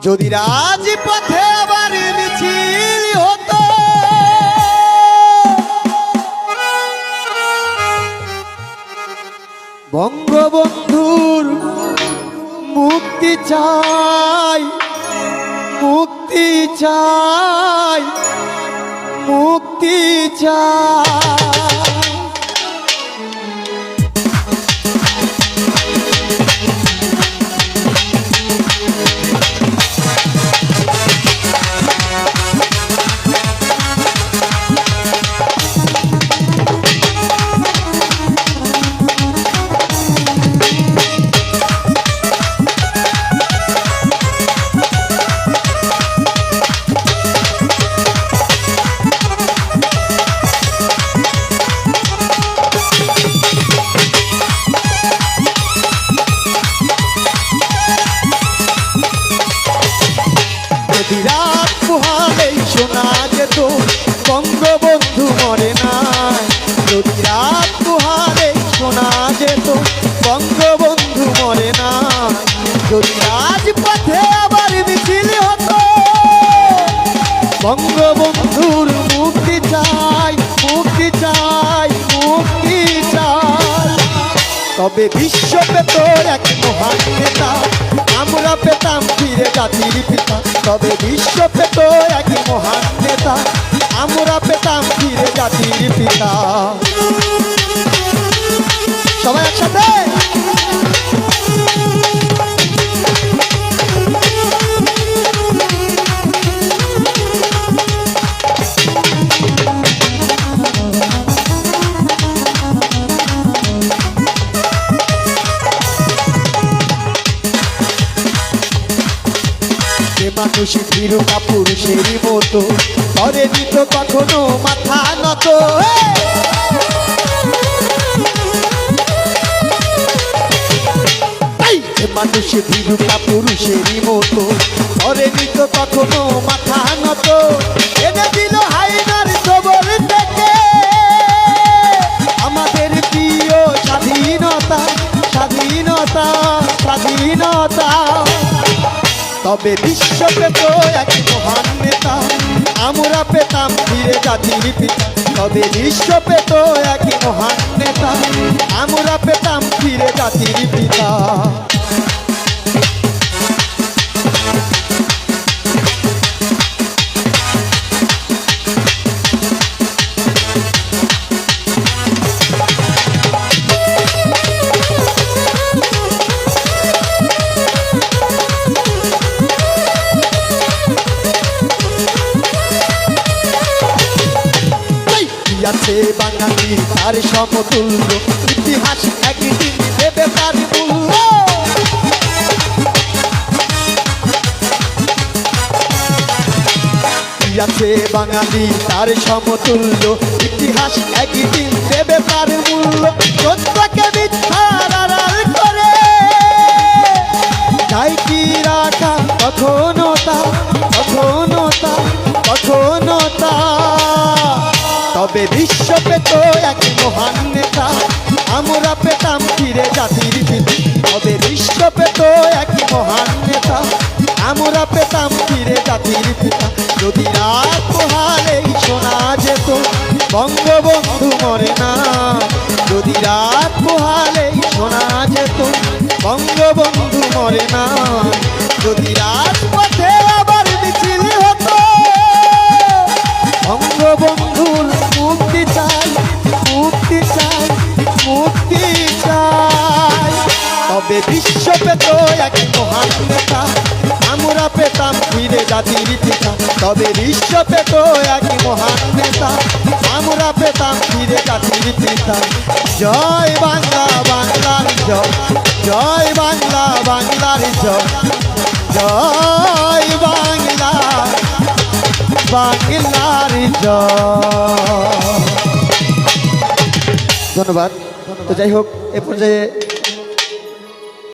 যদি রাজপথে আবার মিছিল হতো, বঙ্গবন্ধুর মুক্তি চাই, মুক্তি চাই, মুক্তি চাই। রাত পোহালেই শোনা যেত বঙ্গবন্ধু মরে নাই, যদি রাত পোহালেই শোনা যেত বঙ্গবন্ধু মরে নাই, যদি রাজপথে আবার মিছিল হতো, বঙ্গবন্ধুর মুক্তি চাই, মুক্তি চাই, মুক্তি চাই। তবে বিশ্ব পেত এক মহান নেতা, আমরা পেতাম ফিরে জাতির পিতা। তবে বিশ্ব পেত এক মহান নেতা, আমরা পেতাম ফিরে জাতির পিতা। সবাই একসাথে মানুষ ভীরু কাপুরুষেরই মতো করে দিত কখনো মাথা নত। মানুষ ভীরু কাপুরুষেরই মতো করে দিত কখনো মাথা নত। এনে দিল হায়নার খবর থেকে আমাদের প্রিয় স্বাধীনতা, স্বাধীনতা, স্বাধীনতা। তবে বিশ্ব পেত এক মহান নেতা, আমরা পেতাম ফিরে জাতির পিতা। তবে বিশ্ব পেত এক মহান নেতা, আমরা পেতাম ফিরে জাতির পিতা। আছে বাঙালি তার সমতুল্য, ইতিহাস একদিন দেবে তার মূল্য। আছে বাঙালি তার সমতুল্য, ইতিহাস একদিন দেবে তার মূল্য। সত্যকে মিথ্যার আড়াল করে চাই কি রাখা কখনো তা, কখনো তা, কখনো তা। তবে বিশ্ব পেত এক মহান নেতা, আমরা পেতাম ফিরে জাতির পিতা। তবে বিশ্ব পেত এক মহান নেতা, আমরা পেতাম ফিরে জাতির পিতা। যদি রাত পোহালেই শোনা যেত বঙ্গবন্ধু মরে না, যদি রাত পোহালেই শোনা যেত বঙ্গবন্ধু মরে না, যদি রাজপথে আবার মিছিল হতো, বঙ্গবন্ধুর মুক্তি চাই, মুক্তি চাই, মুক্তি চাই। তবে বিশ্ব পেত এক মহান নেতা, আমরা পেতাম ফিরে জাতির পিতা। তবে বিশ্ব পেত এক মহান নেতা, আমরা পেতাম ফিরে জাতির পিতা। জয় বাংলা, বাংলার জয়, জয় বাংলা, বাংলার জয়, জয় বাংলা, বাংলার জয়। ধন্যবাদ। তো যাই হোক, এ পর্যায়ে